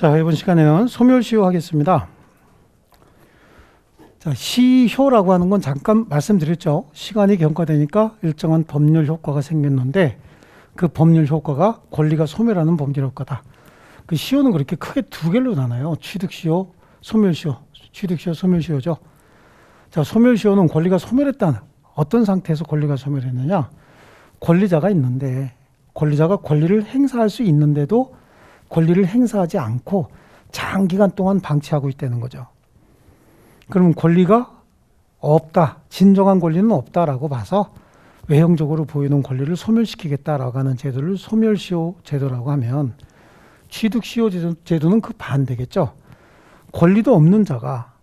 자, 이번 시간에는 소멸시효 하겠습니다. 자, 시효라고 하는 건 잠깐 말씀드렸죠. 시간이 경과되니까 일정한 법률 효과가 생겼는데 그 법률 효과가 권리가 소멸하는 법률 효과다. 그 시효는 그렇게 크게 두 개로 나눠요. 취득시효, 소멸시효. 취득시효, 소멸시효죠. 자, 소멸시효는 권리가 소멸했다는 어떤 상태에서 권리가 소멸했느냐? 권리자가 있는데 권리자가 권리를 행사할 수 있는데도 권리를 행사하지 않고 장기간 동안 방치하고 있다는 거죠. 그러면 권리가 없다, 진정한 권리는 없다라고 봐서 외형적으로 보이는 권리를 소멸시키겠다라고 하는 제도를 소멸시효 제도라고 하면, 취득시효 제도는 그 반대겠죠. 권리도 없는 자가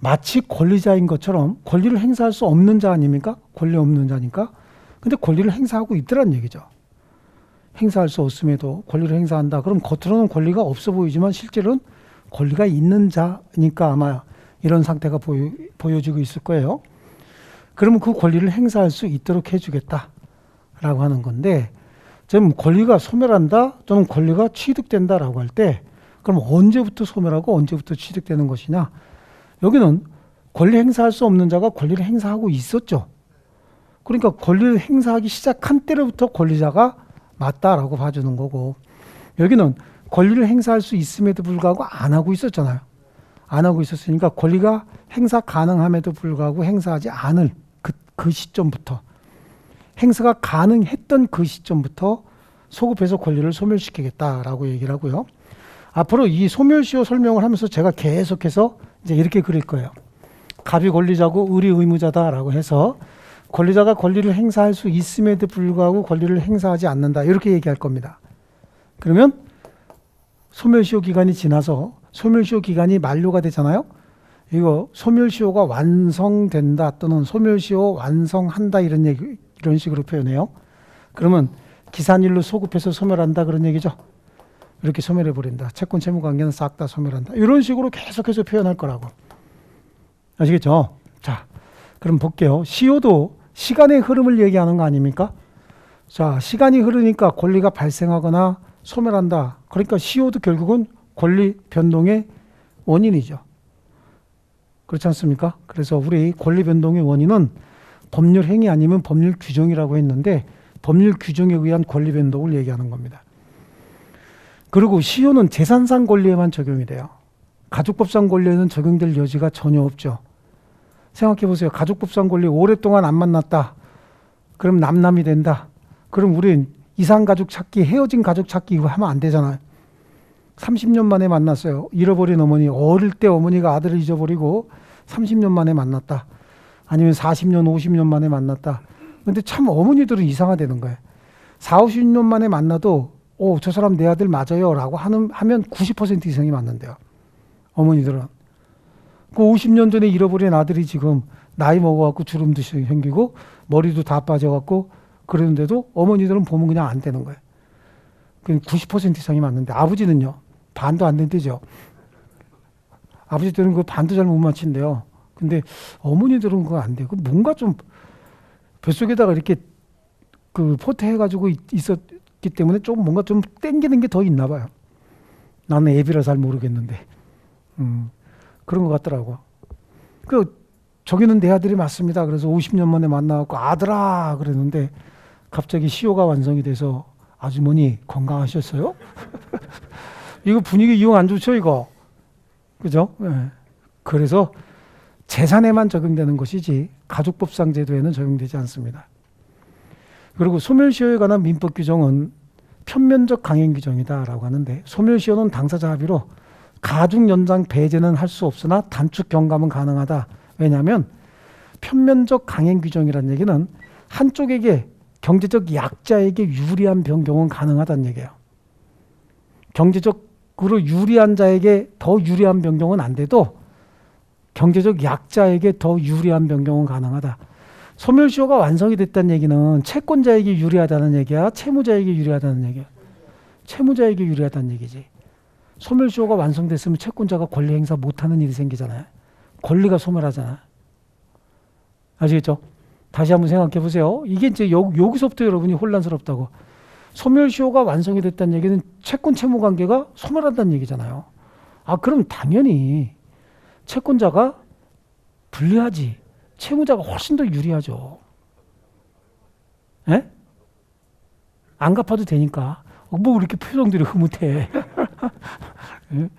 마치 권리자인 것처럼 권리를 행사할 수 없는 자 아닙니까? 권리 없는 자니까. 근데 권리를 행사하고 있더란 얘기죠. 행사할 수 없음에도 권리를 행사한다. 그럼 겉으로는 권리가 없어 보이지만 실제로는 권리가 있는 자니까 아마 이런 상태가 보여지고 있을 거예요. 그러면 그 권리를 행사할 수 있도록 해주겠다라고 하는 건데, 지금 권리가 소멸한다 또는 권리가 취득된다라고 할 때 그럼 언제부터 소멸하고 언제부터 취득되는 것이냐? 여기는 권리 행사할 수 없는 자가 권리를 행사하고 있었죠. 그러니까 권리를 행사하기 시작한 때로부터 권리자가 맞다라고 봐주는 거고, 여기는 권리를 행사할 수 있음에도 불구하고 안 하고 있었잖아요. 안 하고 있었으니까 권리가 행사 가능함에도 불구하고 행사하지 않을 그 시점부터, 행사가 가능했던 그 시점부터 소급해서 권리를 소멸시키겠다라고 얘기를 하고요. 앞으로 이 소멸시효 설명을 하면서 제가 계속해서 이제 이렇게 그릴 거예요. 갑이 권리자고 을이 의무자다라고 해서 권리자가 권리를 행사할 수 있음에도 불구하고 권리를 행사하지 않는다, 이렇게 얘기할 겁니다. 그러면 소멸시효 기간이 지나서 소멸시효 기간이 만료가 되잖아요. 이거 소멸시효가 완성된다 또는 소멸시효 완성한다 이런 식으로 표현해요. 그러면 기산일로 소급해서 소멸한다 그런 얘기죠. 이렇게 소멸해버린다. 채권 채무 관계는 싹 다 소멸한다. 이런 식으로 계속해서 표현할 거라고. 아시겠죠? 자, 그럼 볼게요. 시효도 시간의 흐름을 얘기하는 거 아닙니까? 자, 시간이 흐르니까 권리가 발생하거나 소멸한다. 그러니까 시효도 결국은 권리 변동의 원인이죠. 그렇지 않습니까? 그래서 우리 권리 변동의 원인은 법률 행위 아니면 법률 규정이라고 했는데, 법률 규정에 의한 권리 변동을 얘기하는 겁니다. 그리고 시효는 재산상 권리에만 적용이 돼요. 가족법상 권리에는 적용될 여지가 전혀 없죠. 생각해 보세요. 가족법상 권리 오랫동안 안 만났다. 그럼 남남이 된다. 그럼 우린 이상가족 찾기, 헤어진 가족 찾기 이거 하면 안 되잖아요. 30년 만에 만났어요. 잃어버린 어머니, 어릴 때 어머니가 아들을 잊어버리고 30년 만에 만났다. 아니면 40년, 50년 만에 만났다. 근데 참 어머니들은 이상하다는 거예요. 40, 50년 만에 만나도 저 사람 내 아들 맞아요 라고 하면 90% 이상이 맞는데요. 어머니들은. 그 50년 전에 잃어버린 아들이 지금 나이 먹어갖고 주름도 생기고 머리도 다 빠져갖고 그러는데도 어머니들은 보면 그냥 안 되는 거예요. 90% 이상이 맞는데 아버지는요, 반도 안 된대죠. 아버지들은 그 반도 잘 못 맞힌대요. 근데 어머니들은 그거 안 돼요. 뭔가 좀 뱃속에다가 이렇게 그 포태해가지고 있었기 때문에 좀 뭔가 좀 땡기는 게 더 있나 봐요. 나는 애비라 잘 모르겠는데. 그런 것 같더라고. 저기는 내 아들이 맞습니다. 그래서 50년 만에 만나갖고 아들아 그랬는데 갑자기 시효가 완성이 돼서 아주머니 건강하셨어요? 이거 분위기 이용 안 좋죠, 이거. 그죠? 네. 그래서 재산에만 적용되는 것이지 가족법상 제도에는 적용되지 않습니다. 그리고 소멸시효에 관한 민법 규정은 편면적 강행 규정이다라고 하는데, 소멸시효는 당사자 합의로 가중 연장 배제는 할 수 없으나 단축 경감은 가능하다. 왜냐하면 편면적 강행 규정이라는 얘기는 한쪽에게 경제적 약자에게 유리한 변경은 가능하다는 얘기예요. 경제적으로 유리한 자에게 더 유리한 변경은 안 돼도 경제적 약자에게 더 유리한 변경은 가능하다. 소멸시효가 완성이 됐다는 얘기는 채권자에게 유리하다는 얘기야, 채무자에게 유리하다는 얘기야? 채무자에게 유리하다는 얘기지. 소멸시효가 완성됐으면 채권자가 권리 행사 못하는 일이 생기잖아요. 권리가 소멸하잖아. 아시겠죠? 다시 한번 생각해 보세요. 이게 이제 여기서부터 여러분이 혼란스럽다고. 소멸시효가 완성이 됐다는 얘기는 채권 채무 관계가 소멸한다는 얘기잖아요. 아, 그럼 당연히 채권자가 불리하지. 채무자가 훨씬 더 유리하죠. 예? 안 갚아도 되니까. 뭐 이렇게 표정들이 흐뭇해. 예?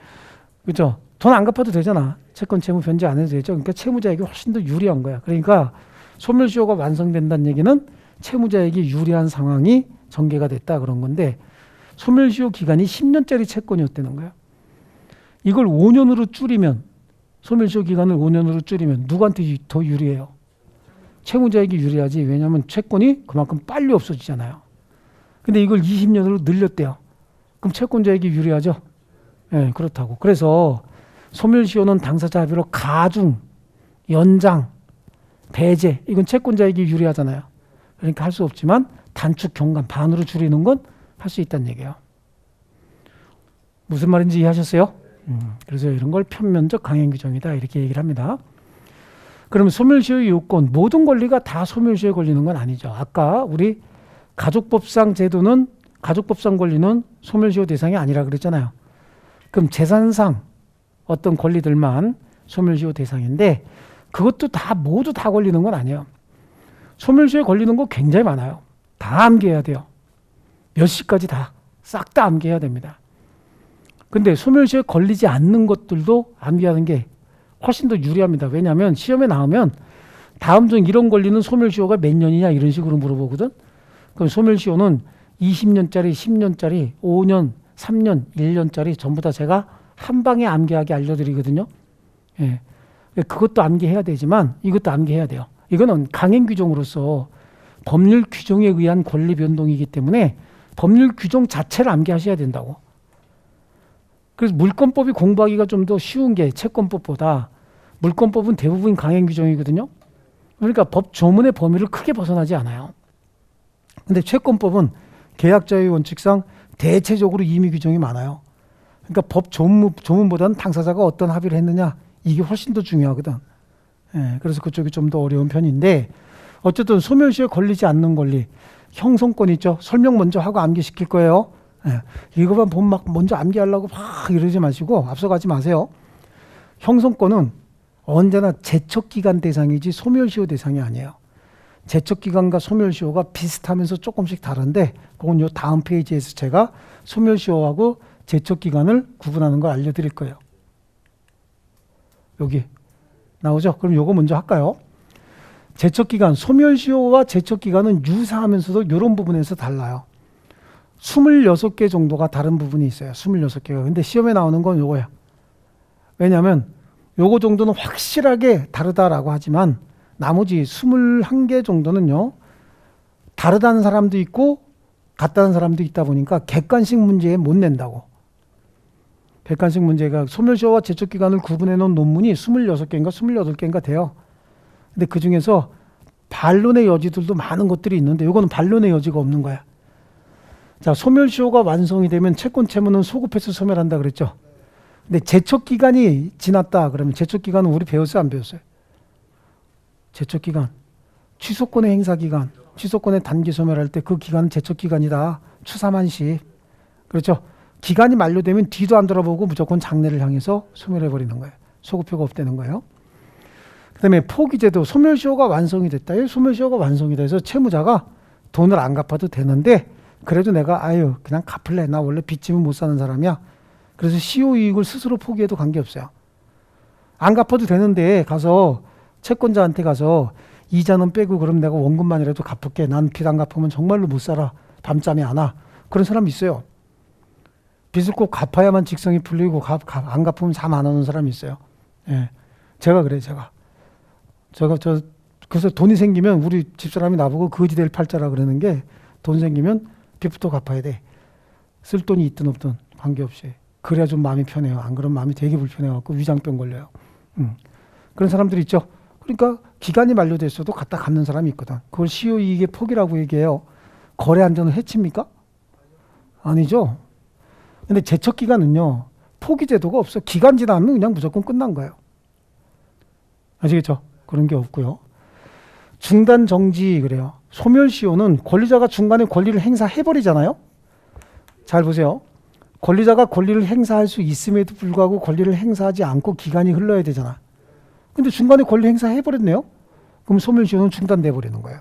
그렇죠? 돈 안 갚아도 되잖아. 채권 채무 변제 안 해도 되죠. 그러니까 채무자에게 훨씬 더 유리한 거야. 그러니까 소멸시효가 완성된다는 얘기는 채무자에게 유리한 상황이 전개가 됐다 그런 건데, 소멸시효 기간이 10년짜리 채권이었다는 거야. 이걸 5년으로 줄이면, 소멸시효 기간을 5년으로 줄이면 누구한테 더 유리해요? 채무자에게 유리하지. 왜냐하면 채권이 그만큼 빨리 없어지잖아요. 근데 이걸 20년으로 늘렸대요. 그럼 채권자에게 유리하죠? 네, 그렇다고. 그래서 소멸시효는 당사자 합의로 가중, 연장, 배제, 이건 채권자에게 유리하잖아요. 그러니까 할 수 없지만 단축 경감, 반으로 줄이는 건 할 수 있다는 얘기예요. 무슨 말인지 이해하셨어요? 그래서 이런 걸 편면적 강행 규정이다 이렇게 얘기를 합니다. 그러면 소멸시효의 요건, 모든 권리가 다 소멸시효에 걸리는 건 아니죠. 아까 우리 가족법상 제도는, 가족법상 권리는 소멸시효 대상이 아니라 그랬잖아요. 그럼 재산상 어떤 권리들만 소멸시효 대상인데, 그것도 다 모두 다 걸리는 건 아니에요. 소멸시효에 걸리는 거 굉장히 많아요. 다 암기해야 돼요. 몇 시까지 다 싹 다 암기해야 됩니다. 근데 소멸시효에 걸리지 않는 것들도 암기하는 게 훨씬 더 유리합니다. 왜냐하면 시험에 나오면 다음 중 이런 권리는 소멸시효가 몇 년이냐 이런 식으로 물어보거든. 그럼 소멸시효는 20년짜리, 10년짜리, 5년, 3년, 1년짜리 전부 다 제가 한 방에 암기하게 알려드리거든요. 예. 그것도 암기해야 되지만 이것도 암기해야 돼요. 이거는 강행 규정으로서 법률 규정에 의한 권리 변동이기 때문에 법률 규정 자체를 암기하셔야 된다고. 그래서 물권법이 공부하기가 좀 더 쉬운 게 채권법보다, 물권법은 대부분 강행 규정이거든요. 그러니까 법 조문의 범위를 크게 벗어나지 않아요. 근데 채권법은 계약자의 원칙상 대체적으로 임의 규정이 많아요. 그러니까 법 조문보다는 당사자가 어떤 합의를 했느냐, 이게 훨씬 더 중요하거든. 예, 그래서 그쪽이 좀 더 어려운 편인데, 어쨌든 소멸시효에 걸리지 않는 권리, 형성권 있죠. 설명 먼저 하고 암기시킬 거예요. 예, 이거만 보면 막 먼저 암기하려고 막 이러지 마시고 앞서가지 마세요. 형성권은 언제나 제척기간 대상이지 소멸시효 대상이 아니에요. 제척기간과 소멸시효가 비슷하면서 조금씩 다른데, 그건 요 다음 페이지에서 제가 소멸시효하고 제척기간을 구분하는 걸 알려드릴 거예요. 여기 나오죠? 그럼 요거 먼저 할까요? 제척기간, 소멸시효와 제척기간은 유사하면서도 이런 부분에서 달라요. 26개 정도가 다른 부분이 있어요. 26개가. 근데 시험에 나오는 건 요거야. 왜냐하면 요거 정도는 확실하게 다르다라고 하지만 나머지 21개 정도는요, 다르다는 사람도 있고 같다는 사람도 있다 보니까 객관식 문제에 못 낸다고. 객관식 문제가 소멸시효와 제척기간을 구분해 놓은 논문이 26개인가 28개인가 돼요. 근데 그 중에서 반론의 여지들도 많은 것들이 있는데 요거는 반론의 여지가 없는 거야. 자, 소멸시효가 완성이 되면 채권 채무는 소급해서 소멸한다 그랬죠. 근데 제척기간이 지났다 그러면, 제척기간은 우리 배웠어요 안 배웠어요? 제척기간, 취소권의 행사기간, 취소권의 단기 소멸할 때 그 기간은 제척기간이다. 추사만시. 그렇죠. 기간이 만료되면 뒤도 안 돌아보고 무조건 장래를 향해서 소멸해버리는 거예요. 소급표가 없다는 거예요. 그 다음에 포기제도, 소멸시효가 완성이 됐다. 소멸시효가 완성이 돼서 채무자가 돈을 안 갚아도 되는데, 그래도 내가 그냥 갚을래. 나 원래 빚지면 못 사는 사람이야. 그래서 시효이익을 스스로 포기해도 관계없어요. 안 갚아도 되는데 가서 채권자한테 가서 이자는 빼고 그럼 내가 원금만이라도 갚을게. 난 빚 안 갚으면 정말로 못 살아. 밤잠이 안 와. 그런 사람 있어요. 빚을 꼭 갚아야만 직성이 풀리고 안 갚으면 잠 안 오는 사람이 있어요. 예. 제가 그래요. 그래서 돈이 생기면 우리 집사람이 나보고 거지될 팔자라 그러는 게, 돈 생기면 빚부터 갚아야 돼. 쓸 돈이 있든 없든 관계없이. 그래야 좀 마음이 편해요. 안 그러면 마음이 되게 불편해갖고 위장병 걸려요. 그런 사람들이 있죠. 그러니까 기간이 만료됐어도 갖다 갚는 사람이 있거든. 그걸 시효이익의 포기라고 얘기해요. 거래 안전을 해칩니까? 아니죠. 근데 제척기간은요, 포기제도가 없어. 기간 지나면 그냥 무조건 끝난 거예요. 아시겠죠? 그런 게 없고요. 중단 정지 그래요. 소멸시효는 권리자가 중간에 권리를 행사해버리잖아요. 잘 보세요. 권리자가 권리를 행사할 수 있음에도 불구하고 권리를 행사하지 않고 기간이 흘러야 되잖아. 근데 중간에 권리 행사해버렸네요. 그럼 소멸시효는 중단돼 버리는 거예요.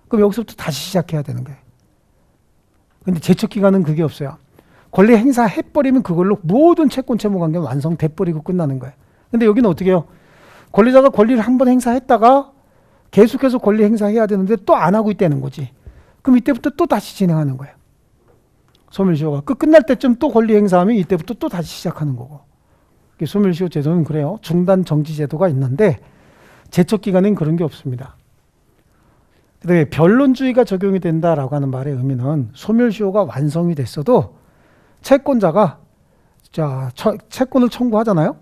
그럼 여기서부터 다시 시작해야 되는 거예요. 근데 제척기간은 그게 없어요. 권리 행사해버리면 그걸로 모든 채권 채무 관계는 완성돼버리고 끝나는 거예요. 근데 여기는 어떻게 해요? 권리자가 권리를 한번 행사했다가 계속해서 권리 행사해야 되는데 또 안 하고 있다는 거지. 그럼 이때부터 또 다시 진행하는 거예요. 소멸시효가 끝날 때쯤 또 권리 행사하면 이때부터 또 다시 시작하는 거고. 소멸시효 제도는 그래요. 중단 정지 제도가 있는데 제척기간엔 그런 게 없습니다. 그다음에 변론주의가 적용이 된다라고 하는 말의 의미는 소멸시효가 완성이 됐어도 채권자가 채권을 청구하잖아요.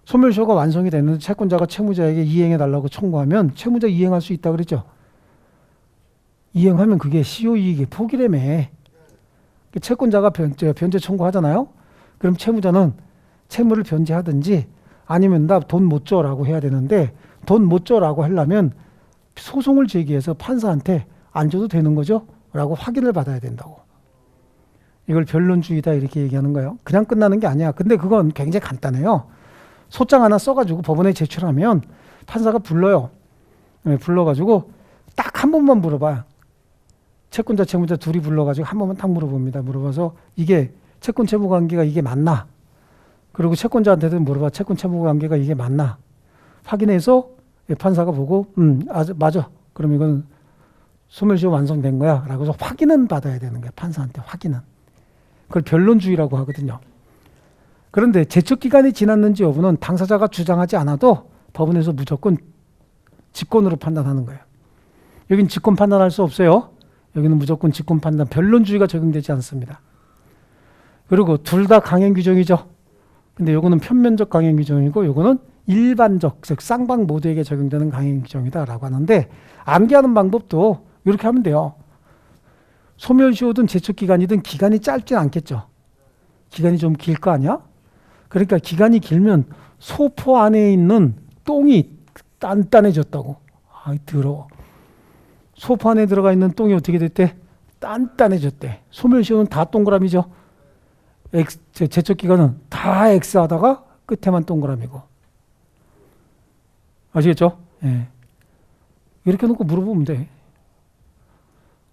소멸시효가 완성이 됐는데 채권자가 채무자에게 이행해달라고 청구하면 채무자 이행할 수 있다 그랬죠. 이행하면 그게 시효이익의 포기라며. 채권자가 변제 청구하잖아요. 그럼 채무자는 채무를 변제하든지 아니면 나 돈 못 줘라고 해야 되는데 돈 못 줘라고 하려면 소송을 제기해서 판사한테 안 줘도 되는 거죠? 라고 확인을 받아야 된다고. 이걸 변론주의다 이렇게 얘기하는 거예요. 그냥 끝나는 게 아니야. 근데 그건 굉장히 간단해요. 소장 하나 써가지고 법원에 제출하면 판사가 불러요. 불러가지고 딱 한 번만 물어봐요. 채권자, 채무자 둘이 불러가지고 한 번만 딱 물어봅니다. 물어봐서 이게 채권 채무 관계가 이게 맞나? 그리고 채권자한테도 물어봐. 채권 채무 관계가 이게 맞나? 확인해서 판사가 보고 맞아. 그럼 이건 소멸시효 완성된 거야. 라고 해서 확인은 받아야 되는 거야. 판사한테 확인은. 그걸 변론주의라고 하거든요. 그런데 제척기간이 지났는지 여부는 당사자가 주장하지 않아도 법원에서 무조건 직권으로 판단하는 거예요. 여긴 직권 판단할 수 없어요. 여기는 무조건 직권 판단, 변론주의가 적용되지 않습니다. 그리고 둘 다 강행 규정이죠. 근데 요거는 편면적 강행 규정이고 요거는 일반적, 즉 쌍방 모두에게 적용되는 강행 규정이다라고 하는데 암기하는 방법도 이렇게 하면 돼요. 소멸시효든 제척기간이든 기간이 짧진 않겠죠. 기간이 좀 길 거 아니야? 그러니까 기간이 길면 소포 안에 있는 똥이 단단해졌다고. 아이 더러워. 소포 안에 들어가 있는 똥이 어떻게 됐대? 단단해졌대. 소멸시효는 다 동그라미죠. 제척기간은 다 X하다가 끝에만 동그라미고. 아시겠죠? 예. 이렇게 놓고 물어보면 돼.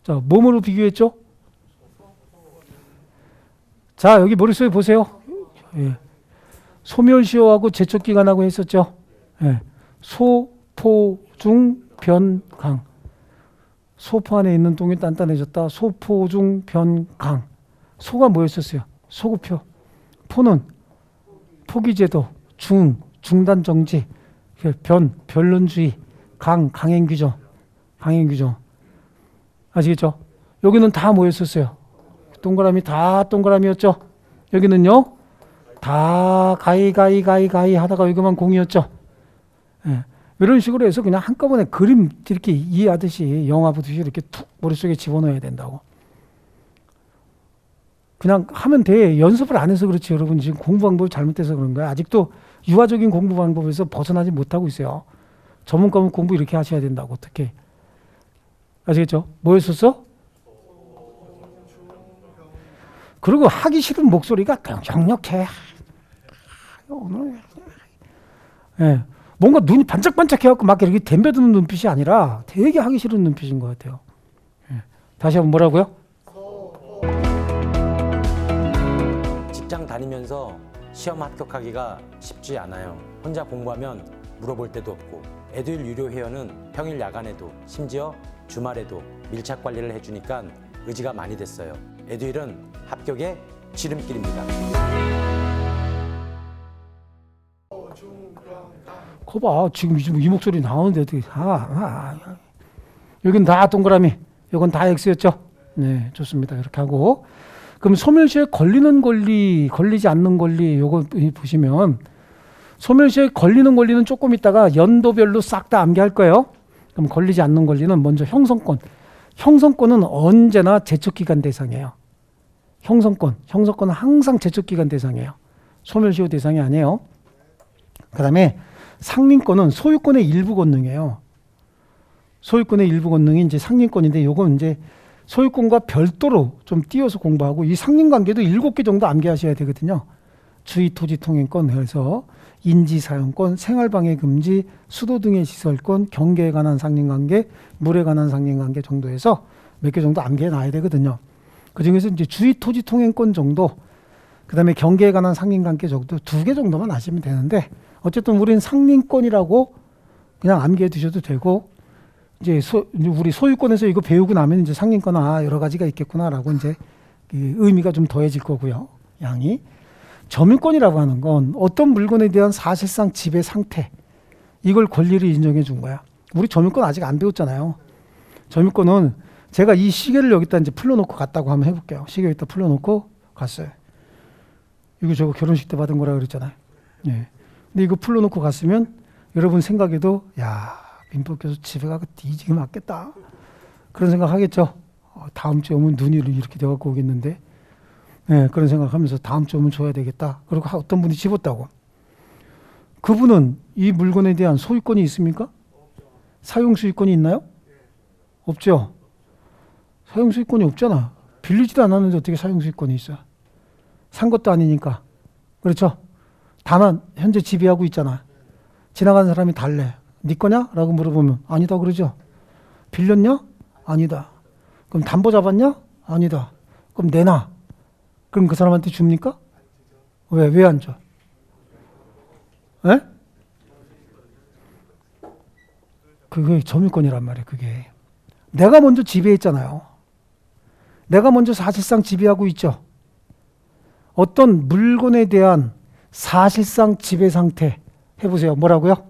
자, 뭐뭐로 비교했죠? 자, 여기 머릿속에 보세요. 예. 소멸시효하고 제척기간하고 했었죠. 예. 소포중 변강. 소포 안에 있는 똥이 단단해졌다. 소포중 변강. 소가 뭐였었어요? 소급표. 포는 포기제도. 중단정지. 변론주의. 강행규정. 강행규정. 아시겠죠? 여기는 다 뭐였었어요? 동그라미 다 동그라미였죠? 여기는요? 다 가이 하다가 여기만 공이었죠? 예. 이런 식으로 해서 그냥 한꺼번에 그림 이렇게 이해하듯이 영화 보듯이 이렇게 툭 머릿속에 집어넣어야 된다고. 그냥 하면 돼. 연습을 안 해서 그렇지. 여러분 지금 공부 방법이 잘못돼서 그런 거야. 아직도 유아적인 공부 방법에서 벗어나지 못하고 있어요. 전문 과목 공부 이렇게 하셔야 된다고. 어떻게? 아시겠죠? 뭐였었어? 그리고 하기 싫은 목소리가 역력해. 오늘 예. 뭔가 눈이 반짝반짝 해갖고 막 이렇게 덤벼드는 눈빛이 아니라 되게 하기 싫은 눈빛인 것 같아요. 예. 다시 한번 뭐라고요? 직장 다니면서 시험 합격하기가 쉽지 않아요. 혼자 공부하면 물어볼 데도 없고 에듀윌 유료 회원은 평일 야간에도 심지어 주말에도 밀착 관리를 해주니까 의지가 많이 됐어요. 에듀윌은 합격의 지름길입니다. 거봐 지금 이 목소리 나오는데 어떻게 여긴 다 동그라미, 이건 다 X였죠. 네, 좋습니다. 이렇게 하고 그럼 소멸시효에 걸리는 권리, 걸리지 않는 권리 요거 보시면 소멸시효에 걸리는 권리는 조금 있다가 연도별로 싹 다 암기할 거예요. 그럼 걸리지 않는 권리는 먼저 형성권. 형성권은 언제나 제척기간 대상이에요. 형성권은 항상 제척기간 대상이에요. 소멸시효 대상이 아니에요. 그 다음에 상린권은 소유권의 일부 권능이에요. 소유권의 일부 권능이 이제 상린권인데 요건 이제 소유권과 별도로 좀 띄어서 공부하고 이 상린관계도 7개 정도 암기하셔야 되거든요. 주의 토지 통행권 해서 인지사용권, 생활방해 금지, 수도 등의 시설권, 경계에 관한 상린관계, 물에 관한 상린관계 정도에서 몇 개 정도 암기해 놔야 되거든요. 그 중에서 이제 주의 토지 통행권 정도, 그 다음에 경계에 관한 상린관계 정도 2개 정도만 아시면 되는데, 어쨌든 우리는 상린권이라고 그냥 암기해 두셔도 되고, 이제 우리 소유권에서 이거 배우고 나면 이제 상린권 여러 가지가 있겠구나라고 이제 의미가 좀 더해질 거고요. 양이. 점유권이라고 하는 건 어떤 물건에 대한 사실상 지배 상태, 이걸 권리를 인정해 준 거야. 우리 점유권 아직 안 배웠잖아요. 점유권은 제가 이 시계를 여기다 이제 풀러놓고 갔다고 한번 해볼게요. 시계 여기다 풀러놓고 갔어요. 이거 저거 결혼식 때 받은 거라 그랬잖아요. 예. 근데 이거 풀러놓고 갔으면 여러분 생각에도 야, 민법교수 집에 가고 뒤지게 맞겠다. 그런 생각 하겠죠. 다음 주에 오면 눈이 이렇게 돼갖고 오겠는데. 네, 그런 생각하면서 다음 주에 오면 줘야 되겠다. 그리고 어떤 분이 집었다고. 그분은 이 물건에 대한 소유권이 있습니까? 사용수익권이 있나요? 없죠. 사용수익권이 없잖아. 빌리지도 않았는데 어떻게 사용수익권이 있어? 산 것도 아니니까. 그렇죠? 다만 현재 지배하고 있잖아. 지나가는 사람이 달래. 네 거냐? 라고 물어보면 아니다 그러죠. 빌렸냐? 아니다. 그럼 담보 잡았냐? 아니다. 그럼 내놔. 그럼 그 사람한테 줍니까? 왜 안 줘? 에? 그게 점유권이란 말이에요. 그게 내가 먼저 지배했잖아요. 내가 먼저 사실상 지배하고 있죠. 어떤 물건에 대한 사실상 지배 상태 해보세요. 뭐라고요?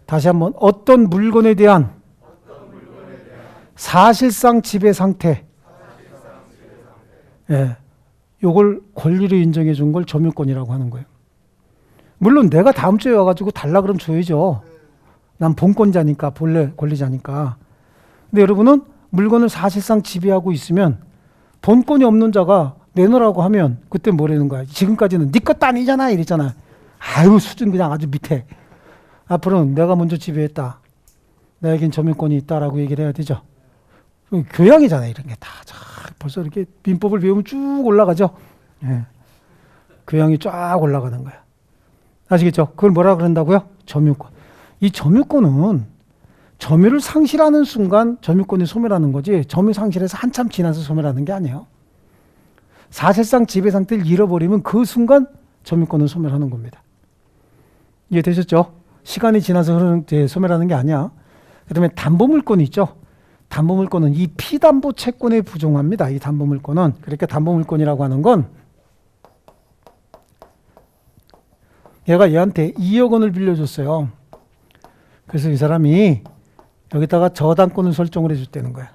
다시 한번. 어떤 물건에 대한 사실상 지배 상태. 예, 요걸 권리를 인정해 준 걸 점유권이라고 하는 거예요. 물론 내가 다음 주에 와가지고 달라 그러면 줘야죠. 난 본권자니까, 본래 권리자니까. 근데 여러분은 물건을 사실상 지배하고 있으면 본권이 없는 자가 내놓으라고 하면 그때 뭐라는 거야? 지금까지는 네 것도 아니잖아 이랬잖아. 아유, 수준 그냥 아주 밑에. 앞으로는 내가 먼저 지배했다. 나에겐 점유권이 있다라고 얘기를 해야 되죠. 교양이잖아요. 이런 게 다. 벌써 이렇게 민법을 배우면 쭉 올라가죠. 예. 교양이 쫙 올라가는 거야. 아시겠죠? 그걸 뭐라 그런다고요? 점유권. 이 점유권은 점유를 상실하는 순간 점유권이 소멸하는 거지, 점유 상실해서 한참 지나서 소멸하는 게 아니에요. 사실상 지배 상태를 잃어버리면 그 순간 점유권은 소멸하는 겁니다. 이해되셨죠? 시간이 지나서 소멸하는 게 아니야. 그 다음에 담보물권이 있죠. 담보물권은 이 피담보 채권에 부종합니다. 이 담보물권은. 그러니까 담보물권이라고 하는 건 얘가 얘한테 2억 원을 빌려줬어요. 그래서 이 사람이 여기다가 저당권을 설정을 해줬다는 거야.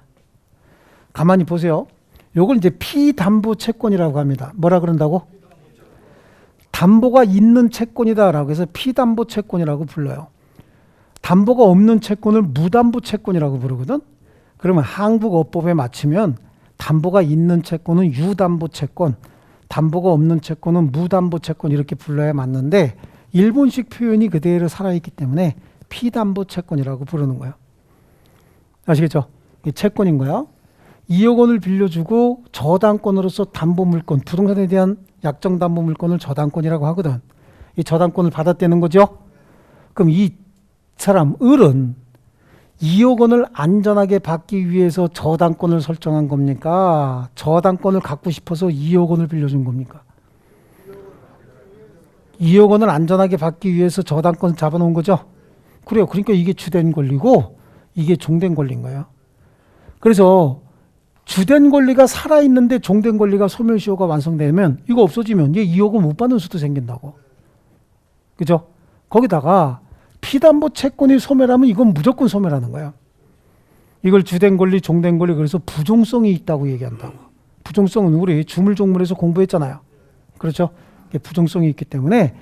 가만히 보세요. 요걸 이제 피담보 채권이라고 합니다. 뭐라 그런다고? 담보가 있는 채권이다라고 해서 피담보 채권이라고 불러요. 담보가 없는 채권을 무담보 채권이라고 부르거든. 그러면 한국어법에 맞추면 담보가 있는 채권은 유담보 채권, 담보가 없는 채권은 무담보 채권 이렇게 불러야 맞는데 일본식 표현이 그대로 살아있기 때문에 피담보 채권이라고 부르는 거예요. 아시겠죠? 이게 채권인 거야. 2억 원을 빌려주고 저당권으로서 담보물권, 부동산에 대한 약정 담보물권을 저당권이라고 하거든. 이 저당권을 받았다는 거죠. 그럼 이 사람 을은 2억 원을 안전하게 받기 위해서 저당권을 설정한 겁니까? 저당권을 갖고 싶어서 2억 원을 빌려준 겁니까? 2억 원을 안전하게 받기 위해서 저당권 잡아놓은 거죠? 그래요. 그러니까 이게 주된 권리고 이게 종된 권리인 거예요. 그래서 주된 권리가 살아있는데 종된 권리가 소멸시효가 완성되면 이거 없어지면 얘 2억 원 못 받는 수도 생긴다고. 그죠? 거기다가 피담보 채권이 소멸하면 이건 무조건 소멸하는 거예요. 이걸 주된 권리, 종된 권리, 그래서 부종성이 있다고 얘기한다고. 부종성은 우리 주물종물에서 공부했잖아요. 그렇죠? 부종성이 있기 때문에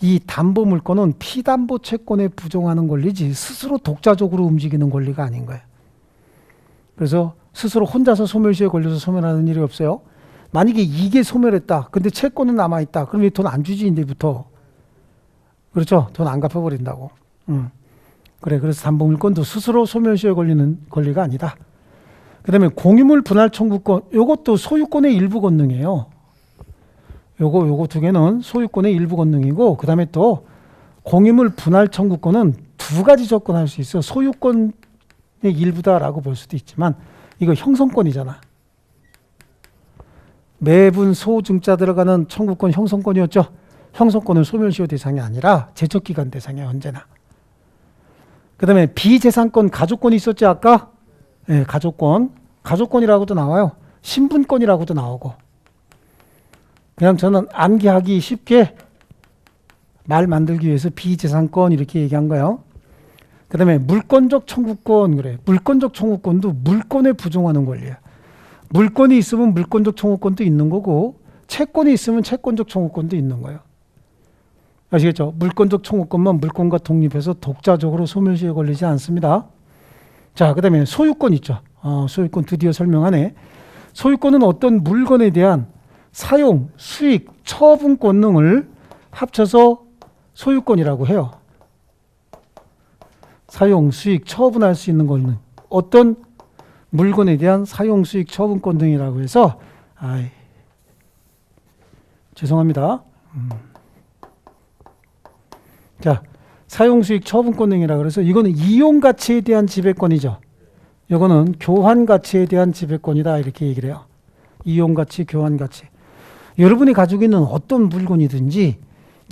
이 담보물권은 피담보 채권에 부종하는 권리지 스스로 독자적으로 움직이는 권리가 아닌 거예요. 그래서 스스로 혼자서 소멸시에 걸려서 소멸하는 일이 없어요. 만약에 이게 소멸했다. 근데 채권은 남아있다. 그럼 돈 안 주지, 이제부터. 그렇죠? 돈 안 갚아버린다고. 그래, 그래서 담보물권도 스스로 소멸시효에 걸리는 권리가 아니다. 그 다음에 공유물 분할 청구권, 요것도 소유권의 일부 권능이에요. 요거 두 개는 소유권의 일부 권능이고, 그 다음에 또 공유물 분할 청구권은 두 가지 조건할 수 있어. 소유권의 일부다라고 볼 수도 있지만, 이거 형성권이잖아. 매분 소증자 들어가는 청구권 형성권이었죠. 형성권은 소멸시효 대상이 아니라 제척기간 대상이에요, 언제나. 그 다음에 비재산권 가족권이 있었지, 아까? 네, 가족권이라고도 나와요. 신분권이라고도 나오고. 그냥 저는 암기하기 쉽게 말 만들기 위해서 비재산권 이렇게 얘기한 거예요. 그 다음에 물권적 청구권, 그래. 물권적 청구권도 물권에 부종하는 권리야. 물권이 있으면 물권적 청구권도 있는 거고, 채권이 있으면 채권적 청구권도 있는 거예요. 아시겠죠? 물권적 청구권만 물권과 독립해서 독자적으로 소멸시효에 걸리지 않습니다. 자, 그 다음에 소유권 있죠. 소유권 드디어 설명하네. 소유권은 어떤 물건에 대한 사용, 수익, 처분 권능을 합쳐서 소유권이라고 해요. 사용, 수익, 처분할 수 있는 권능. 어떤 물건에 대한 사용, 수익, 처분권 등이라고 해서 죄송합니다. 자, 사용, 수익, 처분권 등이라고 그래서 이거는 이용 가치에 대한 지배권이죠. 이거는 교환 가치에 대한 지배권이다 이렇게 얘기를 해요. 이용 가치, 교환 가치. 여러분이 가지고 있는 어떤 물건이든지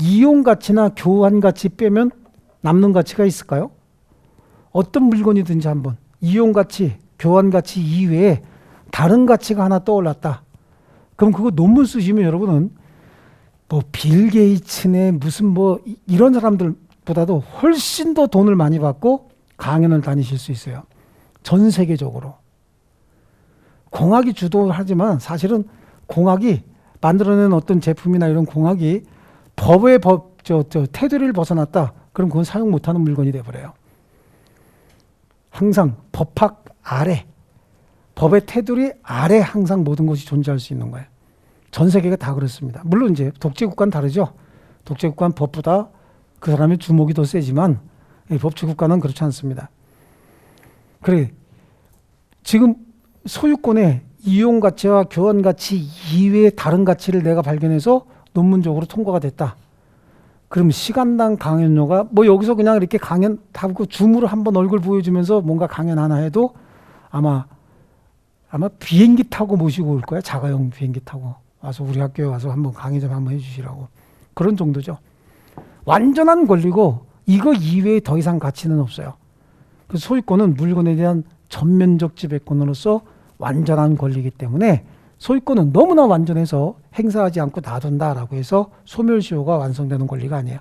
이용 가치나 교환 가치 빼면 남는 가치가 있을까요? 어떤 물건이든지 한번 이용 가치, 교환 가치 이외에 다른 가치가 하나 떠올랐다. 그럼 그거 논문 쓰시면 여러분은 뭐 빌 게이츠네 무슨 뭐 이런 사람들보다도 훨씬 더 돈을 많이 받고 강연을 다니실 수 있어요. 전 세계적으로. 공학이 주도하지만 사실은 공학이 만들어낸 어떤 제품이나 이런 공학이 법의 테두리를 벗어났다. 그럼 그건 사용 못하는 물건이 돼버려요. 항상 법학 아래, 법의 테두리 아래 항상 모든 것이 존재할 수 있는 거예요. 전 세계가 다 그렇습니다. 물론 이제 독재국가는 다르죠. 독재국가는 법보다 그 사람의 주목이 더 세지만 법치국가는 그렇지 않습니다. 그래, 지금 소유권의 이용 가치와 교환 가치 이외의 다른 가치를 내가 발견해서 논문적으로 통과가 됐다. 그럼 시간당 강연료가 뭐 여기서 그냥 이렇게 강연 하고 줌으로 한번 얼굴 보여주면서 뭔가 강연 하나 해도 아마 비행기 타고 모시고 올 거야. 자가용 비행기 타고 와서 우리 학교에 와서 한번 강의 좀 한번 해주시라고. 그런 정도죠. 완전한 권리고 이거 이외에 더 이상 가치는 없어요. 그 소유권은 물건에 대한 전면적 지배권으로서 완전한 권리이기 때문에 소유권은 너무나 완전해서 행사하지 않고 놔둔다라고 해서 소멸시효가 완성되는 권리가 아니에요.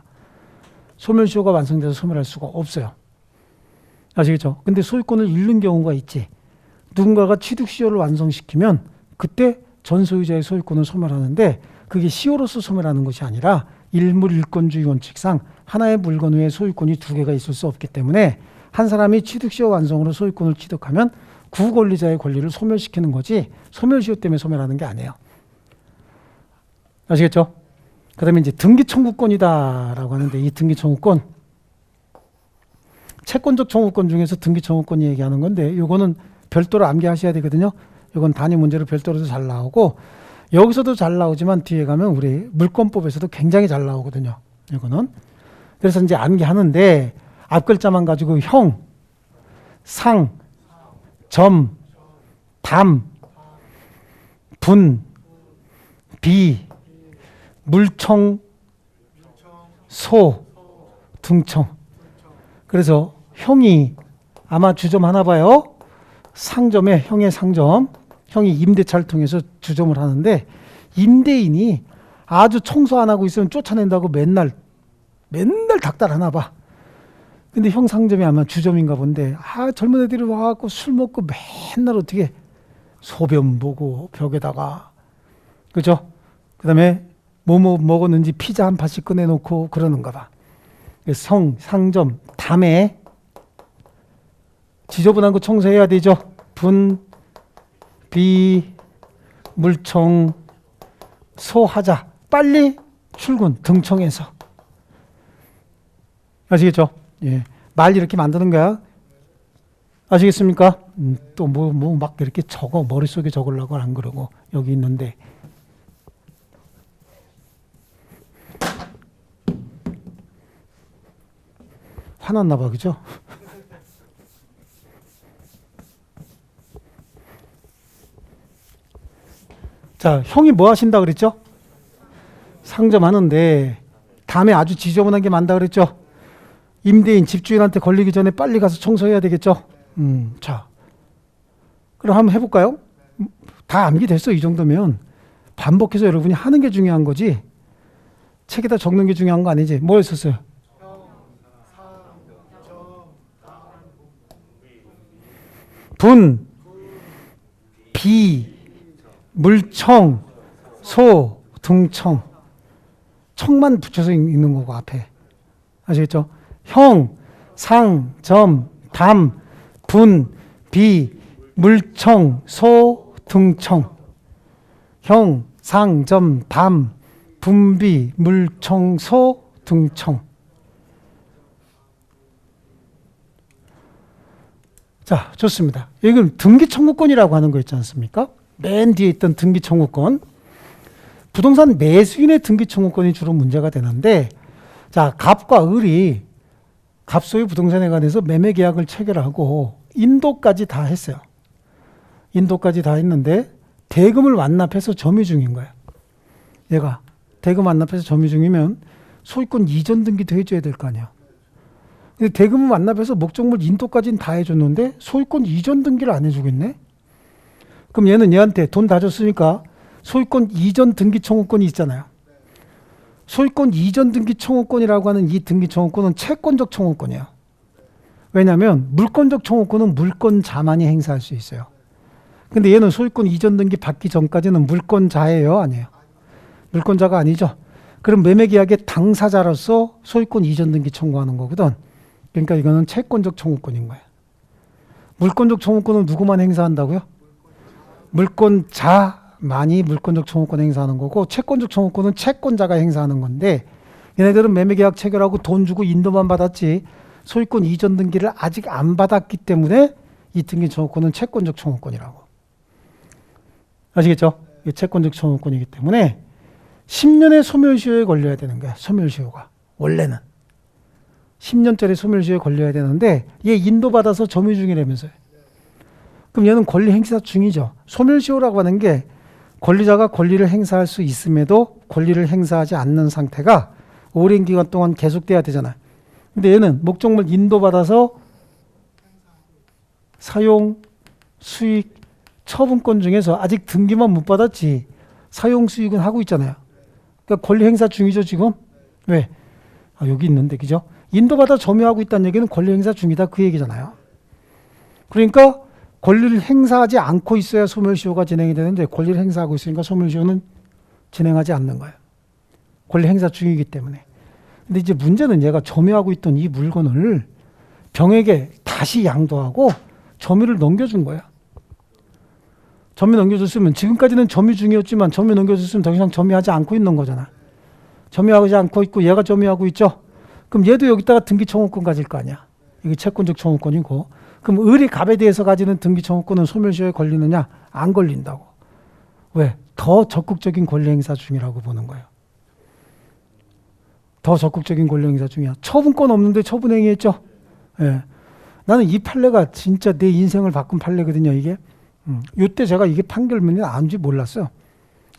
소멸시효가 완성돼서 소멸할 수가 없어요. 아시겠죠? 근데 소유권을 잃는 경우가 있지. 누군가가 취득시효를 완성시키면 그때 전 소유자의 소유권을 소멸하는데 그게 시효로서 소멸하는 것이 아니라 일물일권주의 원칙상 하나의 물건 외에 소유권이 두 개가 있을 수 없기 때문에 한 사람이 취득시효 완성으로 소유권을 취득하면 구권리자의 권리를 소멸시키는 거지 소멸시효 때문에 소멸하는 게 아니에요. 아시겠죠? 그 다음에 이제 등기청구권이다라고 하는데 이 등기청구권 채권적 청구권 중에서 등기청구권이 얘기하는 건데 이거는 별도로 암기하셔야 되거든요. 이건 단위 문제로 별도로도 잘 나오고 여기서도 잘 나오지만 뒤에 가면 우리 물권법에서도 굉장히 잘 나오거든요. 이거는. 그래서 이제 암기하는데 앞 글자만 가지고 형, 상, 점, 담, 분, 비, 물청, 소, 등청. 그래서 형이 아마 주점 하나 봐요. 상점에 형의 상점. 형이 임대차를 통해서 주점을 하는데 임대인이 아주 청소 안 하고 있으면 쫓아낸다고 맨날 닥달하나 봐. 근데 형 상점이 아마 주점인가 본데 젊은 애들이 와갖고 술 먹고 맨날 어떻게 소변 보고 벽에다가 그죠? 그 다음에 뭐 먹었는지 피자 한 판씩 꺼내놓고 그러는가 봐. 상점, 담에 지저분한 거 청소해야 되죠. 분, 비, 물청, 소하자. 빨리 출근, 등청해서. 아시겠죠? 예. 말 이렇게 만드는 거야. 아시겠습니까? 또 막 이렇게 적어. 머릿속에 적으려고 안 그러고. 여기 있는데. 화났나 봐, 그죠? 자, 형이 뭐 하신다 그랬죠? 상점하는데 다음에 아주 지저분한 게 많다 그랬죠? 임대인, 집주인한테 걸리기 전에 빨리 가서 청소해야 되겠죠? 자, 그럼 한번 해볼까요? 다 암기됐어, 이 정도면. 반복해서 여러분이 하는 게 중요한 거지 책에다 적는 게 중요한 거 아니지? 뭐였었어요? 분, 비, 물청, 소, 등청. 청만 붙여서 읽는 거고 앞에. 아시겠죠? 형, 상, 점, 담, 분, 비, 물청, 소, 등청. 형, 상, 점, 담, 분비, 물청, 소, 등청. 자, 좋습니다. 이건 등기청구권이라고 하는 거 있지 않습니까? 맨 뒤에 있던 등기청구권. 부동산 매수인의 등기청구권이 주로 문제가 되는데, 자, 갑과 을이 갑소유 부동산에 관해서 매매 계약을 체결하고 인도까지 다 했어요. 인도까지 다 했는데 대금을 완납해서 점유 중인 거예요. 얘가 대금 완납해서 점유 중이면 소유권 이전 등기도 해줘야 될 거 아니야. 근데 대금을 완납해서 목적물 인도까지는 다 해줬는데 소유권 이전 등기를 안 해주고 있네. 그럼 얘는 얘한테 돈 다 줬으니까 소유권 이전 등기 청구권이 있잖아요. 소유권 이전 등기 청구권이라고 하는 이 등기 청구권은 채권적 청구권이에요. 왜냐하면 물권적 청구권은 물권자만이 행사할 수 있어요. 근데 얘는 소유권 이전 등기 받기 전까지는 물권자예요, 아니에요? 물권자가 아니죠. 그럼 매매계약의 당사자로서 소유권 이전 등기 청구하는 거거든. 그러니까 이거는 채권적 청구권인 거예요. 물권적 청구권은 누구만 행사한다고요? 물권자만이 물권적 청구권 행사하는 거고, 채권적 청구권은 채권자가 행사하는 건데, 얘네들은 매매계약 체결하고 돈 주고 인도만 받았지 소유권 이전 등기를 아직 안 받았기 때문에 이 등기 청구권은 채권적 청구권이라고. 아시겠죠? 이게 채권적 청구권이기 때문에 10년의 소멸시효에 걸려야 되는 거야. 소멸시효가 원래는 10년짜리 소멸시효에 걸려야 되는데 얘 인도받아서 점유 중이라면서요. 그럼 얘는 권리 행사 중이죠. 소멸시효라고 하는 게 권리자가 권리를 행사할 수 있음에도 권리를 행사하지 않는 상태가 오랜 기간 동안 계속돼야 되잖아요. 근데 얘는 목적물 인도받아서 사용, 수익, 처분권 중에서 아직 등기만 못 받았지 사용, 수익은 하고 있잖아요. 그러니까 권리 행사 중이죠, 지금. 왜? 여기 있는데, 그죠? 인도받아 점유하고 있다는 얘기는 권리 행사 중이다, 그 얘기잖아요. 그러니까 권리를 행사하지 않고 있어야 소멸시효가 진행이 되는데 권리를 행사하고 있으니까 소멸시효는 진행하지 않는 거예요. 권리 행사 중이기 때문에. 근데 이제 문제는 얘가 점유하고 있던 이 물건을 병에게 다시 양도하고 점유를 넘겨준 거야. 점유 넘겨줬으면 지금까지는 점유 중이었지만 점유 넘겨줬으면 더 이상 점유하지 않고 있는 거잖아. 점유하지 않고 있고 얘가 점유하고 있죠. 그럼 얘도 여기다가 등기 청구권 가질 거 아니야. 이게 채권적 청구권이고. 그럼 을이 갑에 대해서 가지는 등기 청구권은 소멸시효에 걸리느냐? 안 걸린다고. 왜? 더 적극적인 권리 행사 중이라고 보는 거예요. 더 적극적인 권리 행사 중이야. 처분권 없는데 처분 행위했죠. 예. 나는 이 판례가 진짜 내 인생을 바꾼 판례거든요, 이게. 이때 제가 이게 판결문이 나온지 몰랐어요.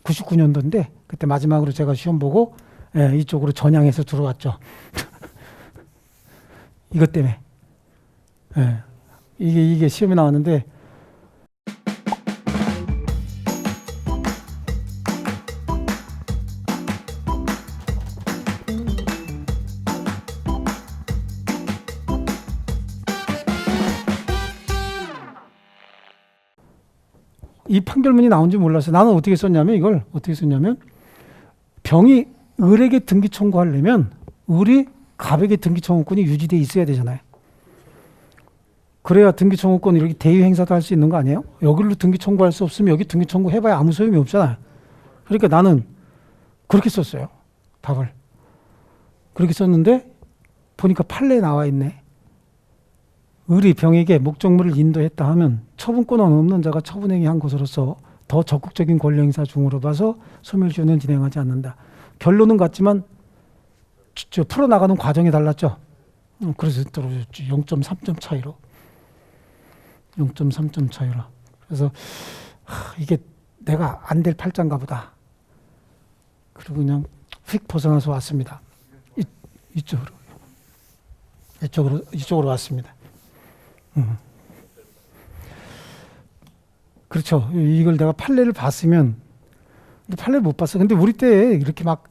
99년도인데 그때 마지막으로 제가 시험 보고 이쪽으로 전향해서 들어왔죠. 이것 때문에. 이게 시험에 나왔는데 이 판결문이 나온지 몰랐어요. 나는 어떻게 썼냐면 이걸 어떻게 썼냐면 병이 을에게 등기 청구하려면 을이 갑에게 등기 청구권이 유지돼 있어야 되잖아요. 그래야 등기 청구권 이렇게 대위 행사도 할 수 있는 거 아니에요? 여기로 등기 청구할 수 없으면 여기 등기 청구해봐야 아무 소용이 없잖아요. 그러니까 나는 그렇게 썼어요. 답을. 그렇게 썼는데 보니까 판례에 나와 있네. 을이 병에게 목적물을 인도했다 하면 처분권은 없는 자가 처분행위한 것으로서 더 적극적인 권리행사 중으로 봐서 소멸시효는 진행하지 않는다. 결론은 같지만 풀어나가는 과정이 달랐죠. 그래서 떨어졌지. 0.3점 차이로. 0.3점 차이로. 그래서 이게 내가 안 될 팔자인가 보다. 그리고 그냥 휙 벗어나서 왔습니다. 이쪽으로 왔습니다. 그렇죠. 이걸 내가 판례를 봤으면, 근데 판례를 못 봤어. 근데 우리 때 이렇게 막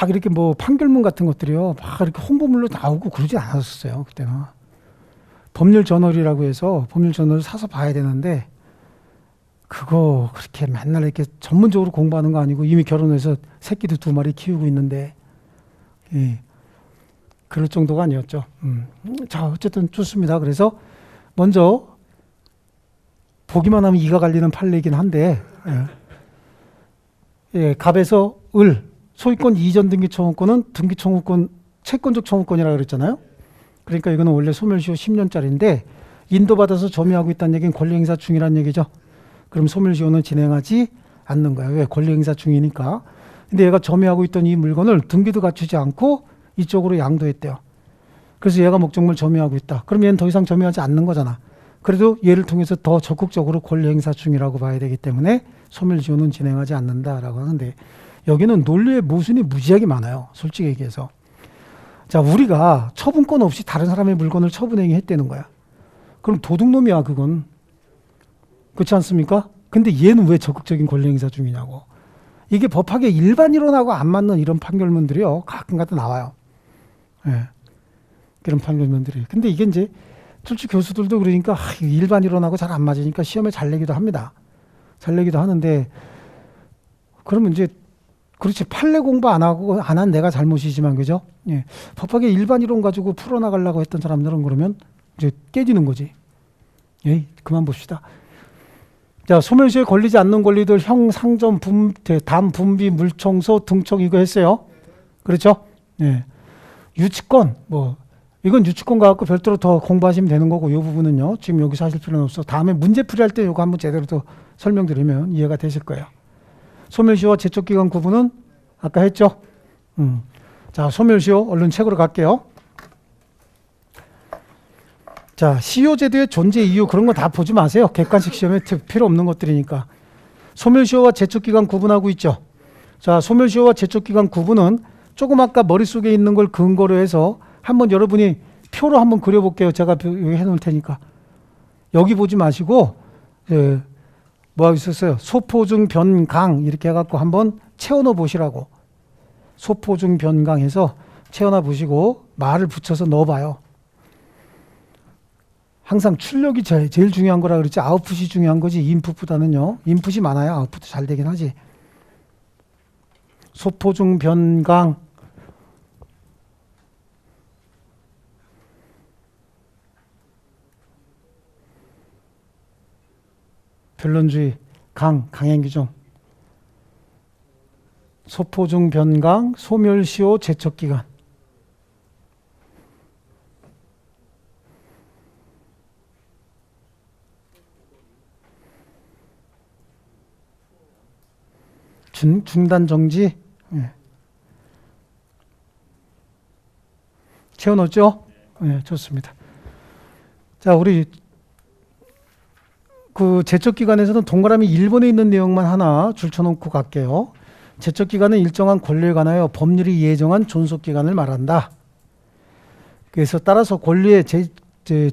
이렇게 뭐 판결문 같은 것들이요, 막 이렇게 홍보물로 나오고 그러지 않았었어요. 그때는. 법률 저널이라고 해서 법률 저널을 사서 봐야 되는데, 그거 그렇게 맨날 이렇게 전문적으로 공부하는 거 아니고 이미 결혼해서 새끼도 2마리 키우고 있는데, 예, 그럴 정도가 아니었죠. 자, 어쨌든 좋습니다. 그래서 먼저 보기만 하면 이가 갈리는 판례이긴 한데, 예, 갑에서 을, 소유권 이전 등기 청구권은 등기 청구권, 채권적 청구권이라고 그랬잖아요. 그러니까 이거는 원래 소멸시효 10년짜리인데 인도받아서 점유하고 있다는 얘기는 권리행사 중이라는 얘기죠. 그럼 소멸시효는 진행하지 않는 거예요. 왜? 권리행사 중이니까. 근데 얘가 점유하고 있던 이 물건을 등기도 갖추지 않고 이쪽으로 양도했대요. 그래서 얘가 목적물 점유하고 있다. 그럼 얘는 더 이상 점유하지 않는 거잖아. 그래도 얘를 통해서 더 적극적으로 권리행사 중이라고 봐야 되기 때문에 소멸시효는 진행하지 않는다라고 하는데, 여기는 논리의 모순이 무지하게 많아요. 솔직히 얘기해서. 자, 우리가 처분권 없이 다른 사람의 물건을 처분행위 했다는 거야. 그럼 도둑놈이야, 그건. 그렇지 않습니까? 근데 얘는 왜 적극적인 권리행사 중이냐고. 이게 법학의 일반 이론하고 안 맞는 이런 판결문들이요, 가끔가다 나와요. 예. 그런 판결문들이. 근데 이게 이제 솔직히 교수들도 그러니까 일반 이론하고 잘 안 맞으니까 시험에 잘 내기도 합니다. 잘 내기도 하는데, 그러면 이제 그렇지, 판례 공부 안 한 내가 잘못이지만, 그죠? 예. 법학의 일반 이론 가지고 풀어나가려고 했던 사람들은 그러면 이제 깨지는 거지. 예, 그만 봅시다. 자, 소멸시효에 걸리지 않는 권리들, 형, 상점, 담, 분비, 물청소, 등청 이거 했어요. 그렇죠? 예. 유치권, 이건 유치권 갖고 별도로 더 공부하시면 되는 거고, 이 부분은요, 지금 여기서 하실 필요는 없어. 다음에 문제 풀이할 때 이거 한번 제대로 또 설명드리면 이해가 되실 거예요. 소멸시효와 제촉기간 구분은 아까 했죠? 자, 소멸시효 얼른 책으로 갈게요. 자, 시효제도의 존재 이유 그런 거 다 보지 마세요. 객관식 시험에 필요 없는 것들이니까. 소멸시효와 제촉기간 구분하고 있죠. 자, 소멸시효와 제촉기간 구분은 조금 아까 머릿속에 있는 걸 근거로 해서 한번 여러분이 표로 한번 그려볼게요. 제가 여기 해놓을 테니까. 여기 보지 마시고, 뭐하고 있었어요? 소포중 변강 이렇게 해갖고 한번 채워넣어 보시라고. 소포중 변강해서 채워넣어 보시고 말을 붙여서 넣어봐요. 항상 출력이 제일 중요한 거라 그랬지 아웃풋이 중요한 거지 인풋보다는요. 인풋이 많아야 아웃풋도 잘 되긴 하지. 소포중 변강 변론주의 강행규정 소포중 변강 소멸시효 제척기간 중단 정지 채워넣었죠? 네, 좋습니다. 자, 우리 그 제척기간에서는 동그라미 1번에 있는 내용만 하나 줄쳐놓고 갈게요. 제척기간은 일정한 권리에 관하여 법률이 예정한 존속기간을 말한다. 그래서 따라서 권리의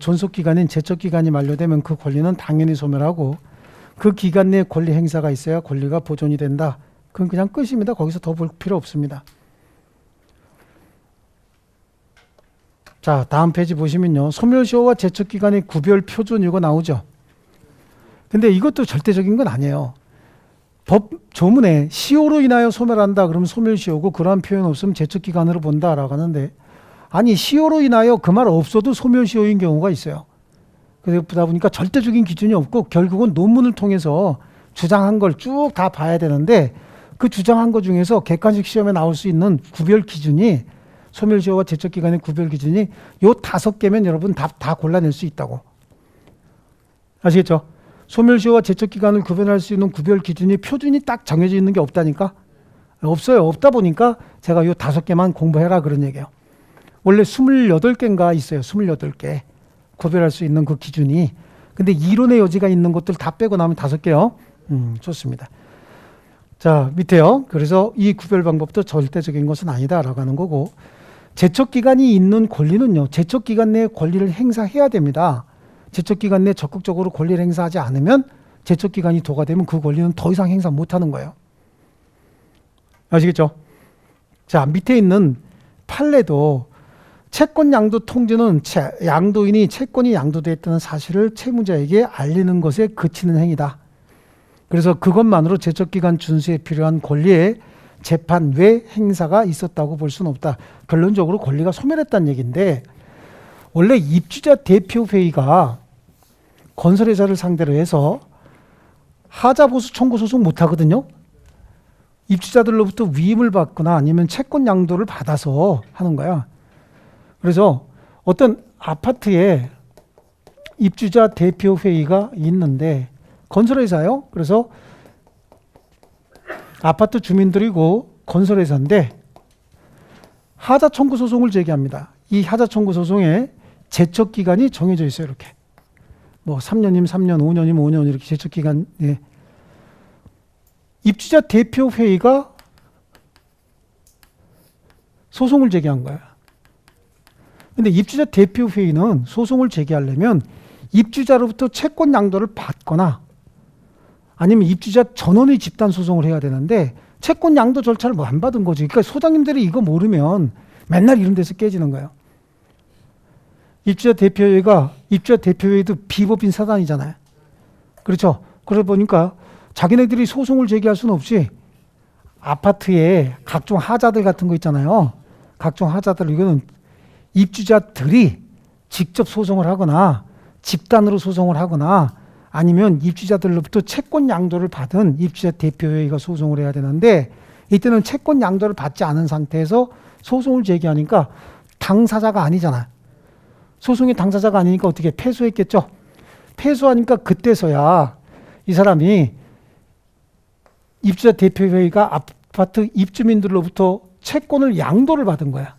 존속기간인 제척기간이 만료되면 그 권리는 당연히 소멸하고 그 기간 내에 권리 행사가 있어야 권리가 보존이 된다. 그건 그냥 끝입니다. 거기서 더 볼 필요 없습니다. 자, 다음 페이지 보시면요. 소멸시효와 제척기간의 구별 표준 이거 나오죠. 근데 이것도 절대적인 건 아니에요. 법 조문에 시효로 인하여 소멸한다 그러면 소멸시효고 그러한 표현 없으면 제척기간으로 본다라고 하는데 아니 시효로 인하여 그 말 없어도 소멸시효인 경우가 있어요. 그러다 보니까 절대적인 기준이 없고 결국은 논문을 통해서 주장한 걸 쭉 다 봐야 되는데 그 주장한 것 중에서 객관식 시험에 나올 수 있는 구별 기준이 소멸시효와 제척기간의 구별 기준이 요 5개면 여러분 다 골라낼 수 있다고. 아시겠죠? 소멸시효와 제척기간을 구별할 수 있는 구별 기준이 표준이 딱 정해져 있는 게 없다니까? 없어요. 없다 보니까 제가 요 5개만 공부해라 그런 얘기예요. 원래 28개인가 있어요. 28개. 구별할 수 있는 그 기준이. 근데 이론의 여지가 있는 것들 다 빼고 나면 5개요. 좋습니다. 자, 밑에요. 그래서 이 구별 방법도 절대적인 것은 아니다라고 하는 거고, 제척기간이 있는 권리는요, 제척기간 내에 권리를 행사해야 됩니다. 제척기간 내에 적극적으로 권리를 행사하지 않으면 제척기간이 도가되면 그 권리는 더 이상 행사 못하는 거예요. 아시겠죠? 자, 밑에 있는 판례도 채권 양도 통지는 양도인이 채권이 양도되었다는 사실을 채무자에게 알리는 것에 그치는 행위다. 그래서 그것만으로 제척기간 준수에 필요한 권리의 재판 외 행사가 있었다고 볼 수는 없다. 결론적으로 권리가 소멸했다는 얘기인데, 원래 입주자 대표회의가 건설회사를 상대로 해서 하자보수 청구 소송 못 하거든요. 입주자들로부터 위임을 받거나 아니면 채권 양도를 받아서 하는 거야. 그래서 어떤 아파트에 입주자 대표회의가 있는데, 건설회사요. 그래서 아파트 주민들이고 건설회사인데 하자 청구 소송을 제기합니다. 이 하자 청구 소송에 제척 기간이 정해져 있어요. 이렇게 뭐 3년이면 3년, 5년이면 5년 이렇게 제척 기간. 예. 입주자 대표 회의가 소송을 제기한 거야. 근데 입주자 대표 회의는 소송을 제기하려면 입주자로부터 채권 양도를 받거나 아니면 입주자 전원의 집단 소송을 해야 되는데 채권 양도 절차를 뭐 안 받은 거지. 그러니까 소장님들이 이거 모르면 맨날 이런 데서 깨지는 거예요. 입주자 대표회의도 비법인 사단이잖아요. 그렇죠. 그러다 보니까 자기네들이 소송을 제기할 수는 없이 아파트에 각종 하자들 같은 거 있잖아요. 각종 하자들, 이거는 입주자들이 직접 소송을 하거나 집단으로 소송을 하거나 아니면 입주자들로부터 채권 양도를 받은 입주자 대표회의가 소송을 해야 되는데, 이때는 채권 양도를 받지 않은 상태에서 소송을 제기하니까 당사자가 아니잖아. 소송의 당사자가 아니니까 어떻게 패소했겠죠. 패소하니까 그때서야 이 사람이 입주자 대표회의가 아파트 입주민들로부터 채권을 양도를 받은 거야.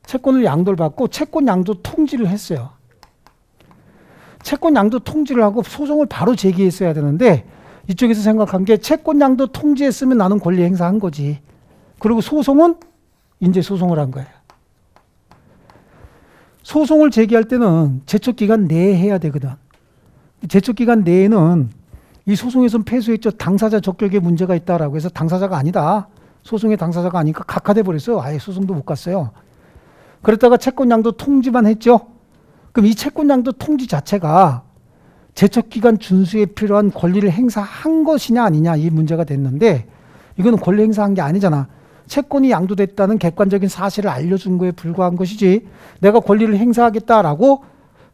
채권을 양도를 받고 채권 양도 통지를 했어요. 채권 양도 통지를 하고 소송을 바로 제기했어야 되는데, 이쪽에서 생각한 게 채권 양도 통지했으면 나는 권리 행사한 거지. 그리고 소송은 이제 소송을 한 거예요. 소송을 제기할 때는 제척기간 내에 해야 되거든. 제척기간 내에는 이 소송에서는 패소했죠. 당사자 적격에 문제가 있다라고 해서 당사자가 아니다. 소송의 당사자가 아니니까 각하돼 버렸어요. 아예 소송도 못 갔어요. 그랬다가 채권 양도 통지만 했죠. 그럼 이 채권 양도 통지 자체가 제척기간 준수에 필요한 권리를 행사한 것이냐 아니냐, 이 문제가 됐는데, 이거는 권리 행사한 게 아니잖아. 채권이 양도됐다는 객관적인 사실을 알려준 거에 불과한 것이지 내가 권리를 행사하겠다라고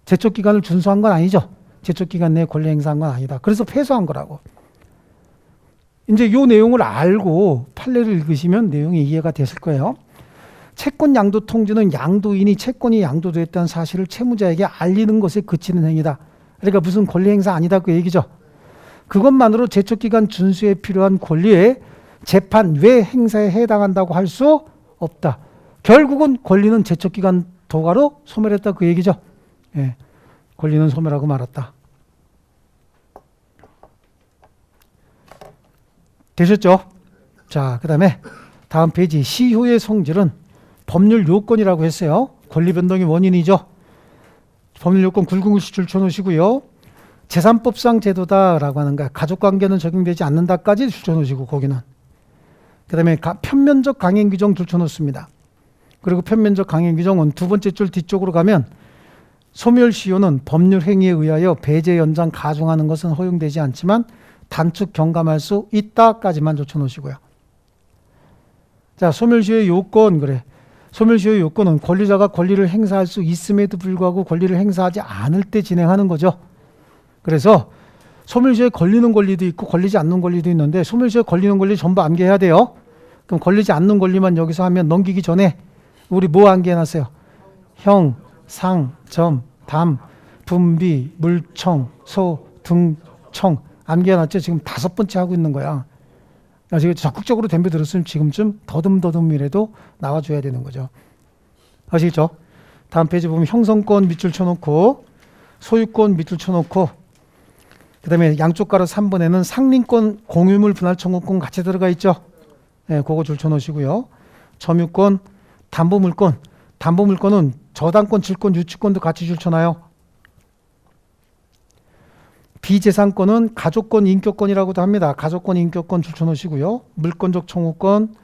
제척기간을 준수한 건 아니죠. 제척기간 내에 권리 행사한 건 아니다. 그래서 패소한 거라고. 이제 이 내용을 알고 판례를 읽으시면 내용이 이해가 됐을 거예요. 채권 양도 통지는 양도인이 채권이 양도됐다는 사실을 채무자에게 알리는 것에 그치는 행위다. 그러니까 무슨 권리 행사 아니다 그 얘기죠. 그것만으로 제척기간 준수에 필요한 권리의 재판 외 행사에 해당한다고 할 수 없다. 결국은 권리는 제척기간 도가로 소멸했다 그 얘기죠. 예, 권리는 소멸하고 말았다. 되셨죠? 자, 그 다음에 다음 페이지, 시효의 성질은 법률 요건이라고 했어요. 권리 변동의 원인이죠. 법률 요건 굵은 글씨 줄쳐놓으시고요. 재산법상 제도다라고 하는 거야. 가족관계는 적용되지 않는다까지 줄쳐놓으시고, 거기는. 그 다음에 편면적 강행 규정 줄쳐놓습니다. 그리고 편면적 강행 규정은 두 번째 줄 뒤쪽으로 가면 소멸시효는 법률 행위에 의하여 배제, 연장, 가중하는 것은 허용되지 않지만 단축, 경감할 수 있다까지만 줄쳐놓으시고요. 자, 소멸시효의 요건, 그래. 소멸시효의 요건은 권리자가 권리를 행사할 수 있음에도 불구하고 권리를 행사하지 않을 때 진행하는 거죠. 그래서 소멸시효에 걸리는 권리도 있고 걸리지 않는 권리도 있는데, 소멸시효에 걸리는 권리 전부 암기해야 돼요. 그럼 걸리지 않는 권리만 여기서 하면 넘기기 전에 우리 뭐 암기해놨어요? 형, 상, 점, 담, 분비, 물청, 소, 등, 청 암기해놨죠? 지금 5번째 하고 있는 거야. 지금 적극적으로 덤벼 들었으면 지금쯤 더듬더듬이라도 나와줘야 되는 거죠. 아시겠죠? 다음 페이지 보면 형성권 밑줄 쳐놓고 소유권 밑줄 쳐놓고 그 다음에 양쪽 가로 3번에는 상린권 공유물 분할 청구권 같이 들어가 있죠. 네, 그거 줄 쳐놓으시고요. 점유권, 담보물권, 담보물권은 저당권, 질권, 유치권도 같이 줄 쳐놔요. 비재산권은 가족권, 인격권이라고도 합니다. 가족권, 인격권 줄 쳐놓으시고요. 물권적 청구권,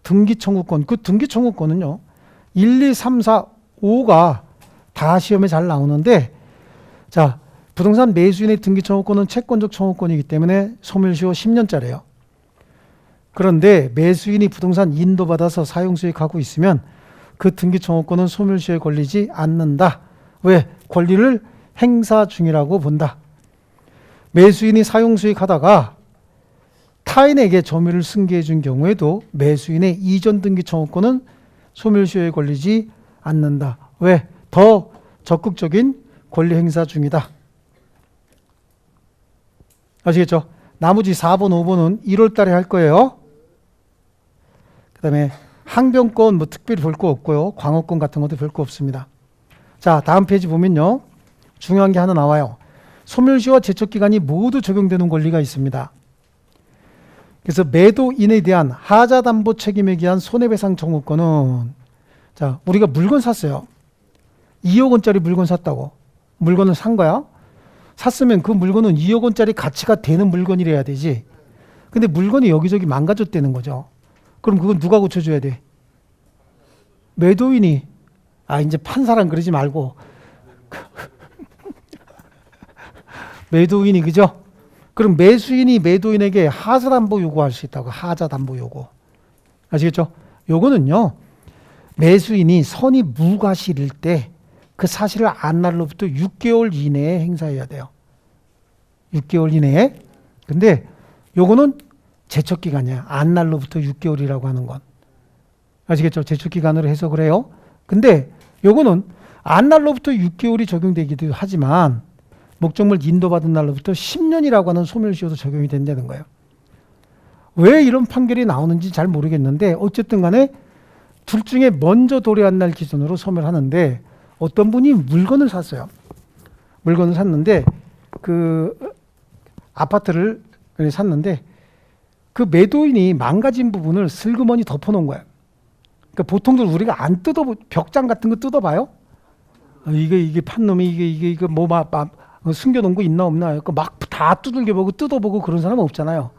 등기 청구권. 그 등기 청구권은요. 1, 2, 3, 4, 5가 다 시험에 잘 나오는데 자, 부동산 매수인의 등기 청구권은 채권적 청구권이기 때문에 소멸시효 10년짜리예요. 그런데 매수인이 부동산 인도받아서 사용수익하고 있으면 그 등기 청구권은 소멸시효에 걸리지 않는다. 왜? 권리를 행사 중이라고 본다. 매수인이 사용수익하다가 타인에게 점유를 승계해 준 경우에도 매수인의 이전 등기 청구권은 소멸시효에 걸리지 않는다. 왜? 더 적극적인 권리 행사 중이다. 아시겠죠? 나머지 4번, 5번은 1월 달에 할 거예요. 그 다음에 항변권 뭐 특별히 볼 거 없고요. 광어권 같은 것도 별 거 없습니다. 자, 다음 페이지 보면요. 중요한 게 하나 나와요. 소멸시효와 제척기간이 모두 적용되는 권리가 있습니다. 그래서 매도인에 대한 하자담보 책임에 기한 손해배상 청구권은 자, 우리가 물건 샀어요. 2억 원짜리 물건 샀다고. 물건을 산 거야. 샀으면 그 물건은 2억 원짜리 가치가 되는 물건이래야 되지. 근데 물건이 여기저기 망가졌다는 거죠. 그럼 그건 누가 고쳐줘야 돼? 매도인이. 아, 이제 판 사람 그러지 말고. 매도인이, 그죠? 그럼 매수인이 매도인에게 하자담보 요구할 수 있다고. 하자담보 요구. 아시겠죠? 요거는요. 매수인이 선이 무과실일 때 그 사실을 안 날로부터 6개월 이내에 행사해야 돼요. 6개월 이내에. 근데 요거는 제척기간이야. 안 날로부터 6개월이라고 하는 건. 아시겠죠? 제척기간으로 해서 그래요. 근데 요거는 안 날로부터 6개월이 적용되기도 하지만 목적물 인도받은 날로부터 10년이라고 하는 소멸시효도 적용이 된다는 거예요. 왜 이런 판결이 나오는지 잘 모르겠는데 어쨌든 간에 둘 중에 먼저 도래한 날 기준으로 소멸하는데 어떤 분이 물건을 샀어요. 물건을 샀는데 그 아파트를 샀는데 그 매도인이 망가진 부분을 슬그머니 덮어놓은 거예요. 그러니까 보통들 우리가 안 벽장 같은 거 뜯어봐요. 이게 판놈이 이게 뭐 숨겨놓은 거 있나 없나 막 다 두들겨보고 뜯어보고 그런 사람은 없잖아요.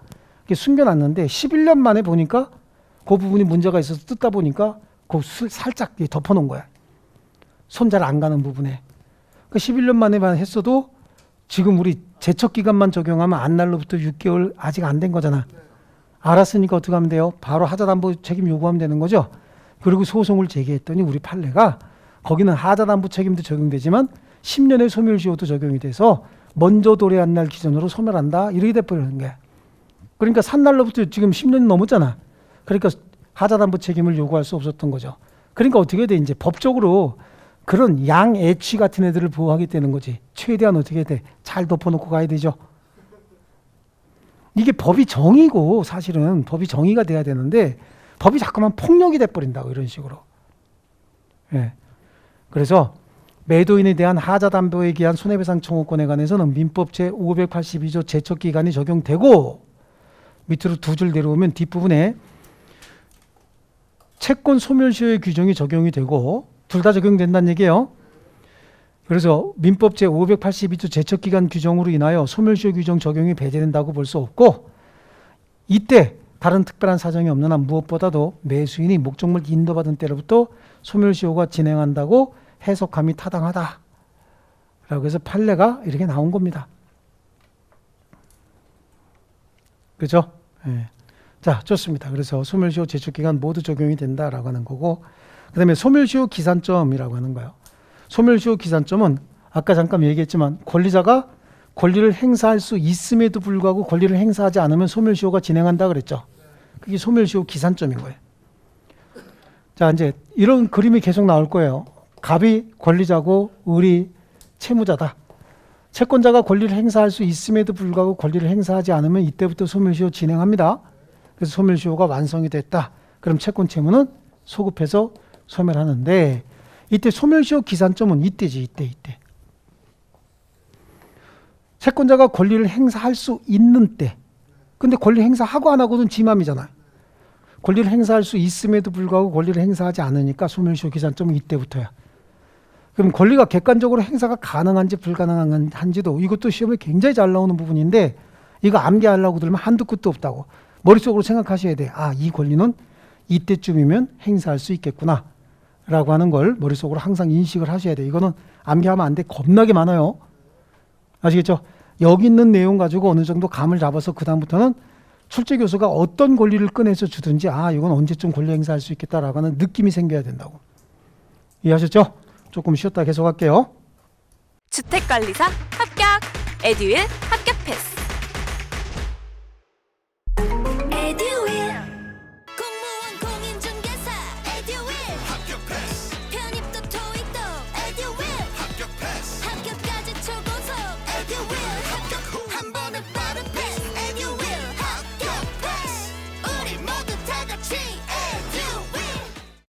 숨겨놨는데 11년 만에 보니까 그 부분이 문제가 있어서 뜯다 보니까 그 살짝 덮어놓은 거야. 손 잘 안 가는 부분에. 그 11년 만에만 했어도 지금 우리 제척기간만 적용하면 안 날로부터 6개월 아직 안 된 거잖아. 알았으니까 어떻게 하면 돼요? 바로 하자담보 책임 요구하면 되는 거죠. 그리고 소송을 제기했더니 우리 판례가 거기는 하자담보 책임도 적용되지만 10년의 소멸시효도 적용이 돼서 먼저 도래한 날 기준으로 소멸한다. 이렇게 돼버리는 거야. 그러니까 산 날로부터 지금 10년이 넘었잖아. 그러니까 하자담보 책임을 요구할 수 없었던 거죠. 그러니까 어떻게 돼? 이제 법적으로 그런 양애취 같은 애들을 보호하게 되는 거지. 최대한 어떻게 돼? 잘 덮어놓고 가야 되죠. 이게 법이 정의고 사실은 법이 정의가 돼야 되는데 법이 자꾸만 폭력이 돼버린다고 이런 식으로. 예. 그래서 매도인에 대한 하자담보에 기한 손해배상 청구권에 관해서는 민법 제582조 제척기간이 적용되고 밑으로 두 줄 내려오면 뒷부분에 채권 소멸시효의 규정이 적용이 되고 둘 다 적용된다는 얘기예요. 그래서 민법 제582조 제척기간 규정으로 인하여 소멸시효 규정 적용이 배제된다고 볼 수 없고 이때 다른 특별한 사정이 없는 한 무엇보다도 매수인이 목적물 인도받은 때로부터 소멸시효가 진행한다고 해석함이 타당하다. 라고 해서 판례가 이렇게 나온 겁니다. 그죠? 예. 자, 좋습니다. 그래서 소멸시효 제출기간 모두 적용이 된다라고 하는 거고, 그 다음에 소멸시효 기산점이라고 하는 거예요. 소멸시효 기산점은 아까 잠깐 얘기했지만 권리자가 권리를 행사할 수 있음에도 불구하고 권리를 행사하지 않으면 소멸시효가 진행한다 그랬죠. 그게 소멸시효 기산점인 거예요. 자, 이제 이런 그림이 계속 나올 거예요. 갑이 권리자고 을이 채무자다. 채권자가 권리를 행사할 수 있음에도 불구하고 권리를 행사하지 않으면 이때부터 소멸시효 진행합니다. 그래서 소멸시효가 완성이 됐다. 그럼 채권 채무는 소급해서 소멸하는데, 이때 소멸시효 기산점은 이때지, 이때. 채권자가 권리를 행사할 수 있는 때. 근데 권리 행사하고 안 하고는 지 맘이잖아요. 권리를 행사할 수 있음에도 불구하고 권리를 행사하지 않으니까 소멸시효 기산점은 이때부터야. 그럼 권리가 객관적으로 행사가 가능한지 불가능한지도 이것도 시험에 굉장히 잘 나오는 부분인데, 이거 암기하려고 들으면 한두 끝도 없다고. 머릿속으로 생각하셔야 돼. 아, 이 권리는 이때쯤이면 행사할 수 있겠구나 라고 하는 걸 머릿속으로 항상 인식을 하셔야 돼. 이거는 암기하면 안 돼. 겁나게 많아요. 아시겠죠? 여기 있는 내용 가지고 어느 정도 감을 잡아서 그 다음부터는 출제 교수가 어떤 권리를 꺼내서 주든지, 아, 이건 언제쯤 권리 행사할 수 있겠다라고 하는 느낌이 생겨야 된다고. 이해하셨죠? 조금 쉬었다 계속할게요. 주택관리사 합격! 에듀윌 합격!